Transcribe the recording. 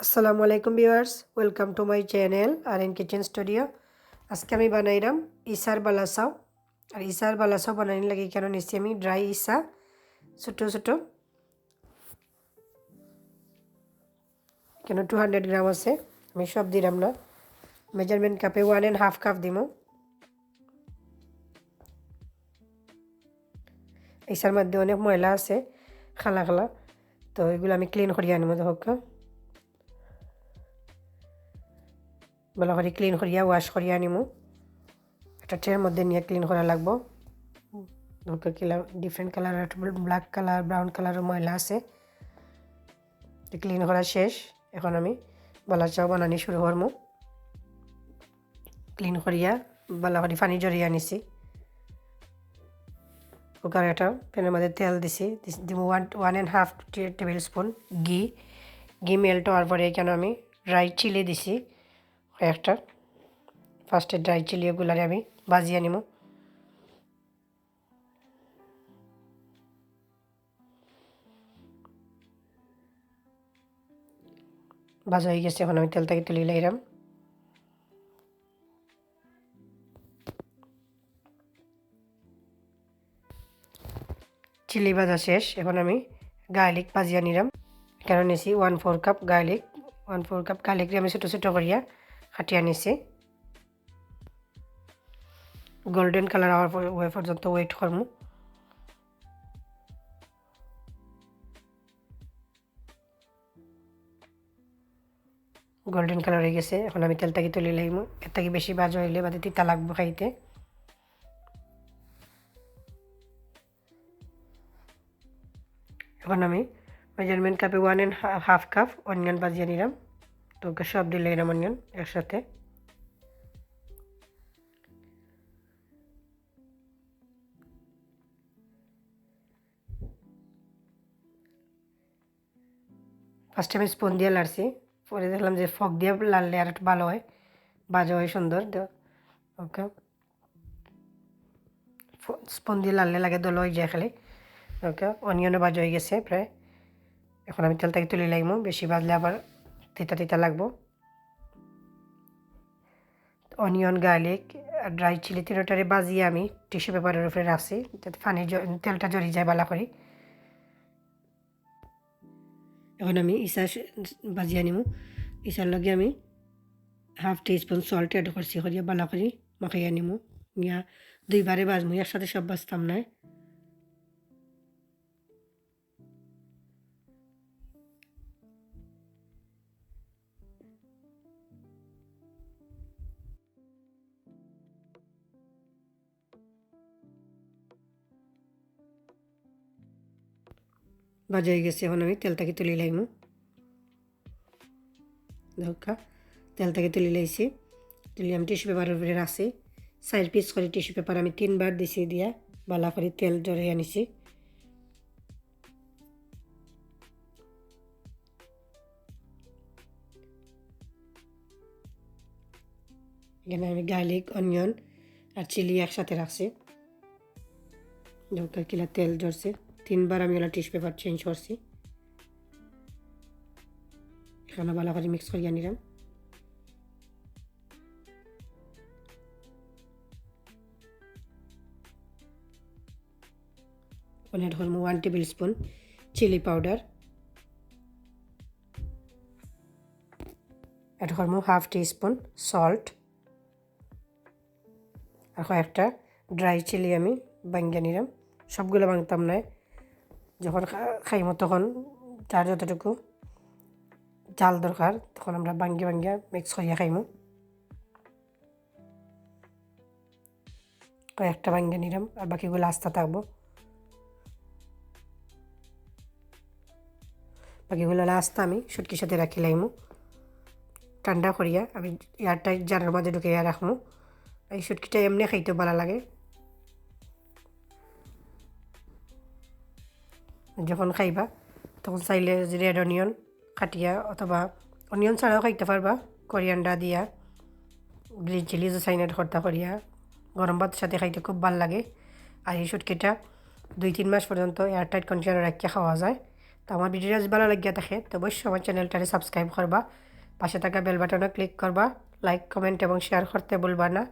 আসসালামু আলাইকুম viewers, welcome to my channel R N kitchen studio. আজকে আমি বানাইলাম ইসার বালাসাও। আর ইসার বালাসাও বানাইনি লাগে কেন নিচ্ছি আমি ড্রাই ইসা ছোটো ছোটো, কেন 200 গ্রাম আছে। আমি সব দিলাম না, মেজারমেন্ট কাপে 1.5 কাপ দিব। ইসার মধ্যে অনেক ময়লা আছে, খালা খালা, তো এগুলো আমি ক্লিন করিয়ে আনবো। হোক ভালো করে ক্লিন করিয়া ওয়াশ করিয়া আনিমু। একটা ট্রের মধ্যে নিয়ে ক্লিন করা লাগবো। Different colour, black colour, brown কালারের ময়লা আছে। ক্লিন করা শেষ, এখন আমি বালাচাও বানানি শুরু করবো। ক্লিন করিয়া ভালো করে পানি জড়িয়ে আনিছি। কুকার একটা প্যানের মধ্যে তেল দিছি, দিব 1.5 টেবিল স্পুন ঘি মেল্ট হওয়ার পরে এখানে আমি ড্রাই চিলি দিছি কয়েকটা। ফার্স্টে ড্রাই চিলি ওগুলারে আমি ভাজিয়ে নিব। ভাজা হয়ে গেছে, এখন আমি তেল থেকে তুলে লাইলাম। চিলি ভাজা শেষ, এখন আমি গার্লিক ভাজিয়ে নিলাম। এখানে নিয়েছি 1/4 কাপ গার্লিক। 1/4 কাপ গার্লিক আমি ছোটো ছোটো করিয়া কাটিয়ে নিছি। গোল্ডেন কালার হওয়ার পর্যন্ত ওয়েট করবো। গোল্ডেন কালার হয়ে গেছে, এখন আমি তেল থেকে তুলে লাইম। এর থেকে বেশি ভাজা হইলে বাদে তিতা লাগবো খাইতে। এখন আমি মেজারমেন্ট কাপে 1.5 কাপ অনিয়ন ভাজিয়ে নিলাম। তো সব দিলে এলাম অনিয়ন একসাথে। ফার্স্টে আমি স্পুন দিয়ে লাড়ছি, পরে দেখলাম যে ফক দিয়ে লাড়লে আর একটু ভালো হয়, ভাজা হয় সুন্দর। ওকে, স্পুন দিয়ে লাড়লে লাগে দোল হয়ে যায় খালি। ওকে, অনিয়নও ভাজা হয়ে গেছে প্রায়। এখন আমি তেল থেকে তুলে লাগবো, বেশি ভাজলে আবার তিতা তিতা লাগবো। অনিয়ন, গার্লিক আর ড্রাই চিলি তিনটারে বাজিয়ে আমি টিস্যু পেপারের উপরে রাখছি, যাতে পানি তেলটা জড়িয়ে যায় ভালো করে। এখন আমি ইসা ভাজিয়ে নিব। ইসার লগে আমি 1/2 টিস্পুন সল্ট অ্যাড করছি, করিয়া ভালো করে মাখাইয়া নিব। নিয়া দুইবারে বাজবো, একসাথে সব বাজতাম না। ভাজা হয়ে গেছে, এখন আমি তেল থেকে তুলে লাইমু। দেখা তেল থেকে তুলে লাইছি, তুলে আমি টিস্যু পেপারের উপরে রাখছি। 4 পিস করে টিস্যু পেপার আমি 3বার দিছি, দিয়া ভালো করে তেল জড়িয়ে আনিছি। এখানে আমি গার্লিক, অনিয়ন আর চিলি একসাথে রাখছি। কিলা তেল জড়ছে, 3বার আমি ওলা টিস্যু পেপার চেঞ্জ করছি। এখানে ভালো করে মিক্স করিয়া নিলাম। অ্যাড করবো 1 tablespoon chilli powder. Add করবো 1/2 টিস্পুন সল্ট। আর কয়েকটা ড্রাই চিলি আমি ভাঙ্গিয়ে নিলাম। সবগুলো ভাঙতাম না, যখন খাইমো তখন যার যতটুকু জাল দরকার তখন আমরা ভাঙ্গিয়া মিক্স করিয়া খাইমো। কয়েকটা ভাঙ্গিয়ে নিলাম, আর বাকিগুলো আস্তা থাকবো। বাকিগুলো আস্তা আমি শুটকির সাথে রাখি লাইমু। ঠান্ডা করিয়া আমি এয়ারটাইট জারের মাঝে ঢুকিয়ে রাখবো। এই শুটকিটা এমনি খাইতে ভালো লাগে। যখন খাইবা তখন চাইলে রেড অনিয়ন কাটিয়া অথবা অনিয়ন ছাড়াও খাইতে পারবা, কোরিয়ান্ডার দিয়া, গ্রিন চিলি যে সাইনাট ভর্তা করিয়া গরম ভাতের সাথে খাইতে খুব ভালো লাগে। আর এই শুটকিটা 2-3 মাস পর্যন্ত এয়ারটাইট কন্টেনারে রাখিয়া খাওয়া যায়। তো আমার ভিডিও যদি ভালো লাগিয়া থাকে তো অবশ্যই আমার চ্যানেলটারে সাবস্ক্রাইব করবা, পাশে থাকা বেল বাটনে ক্লিক করবা, লাইক কমেন্ট এবং শেয়ার করতে ভুলবা না।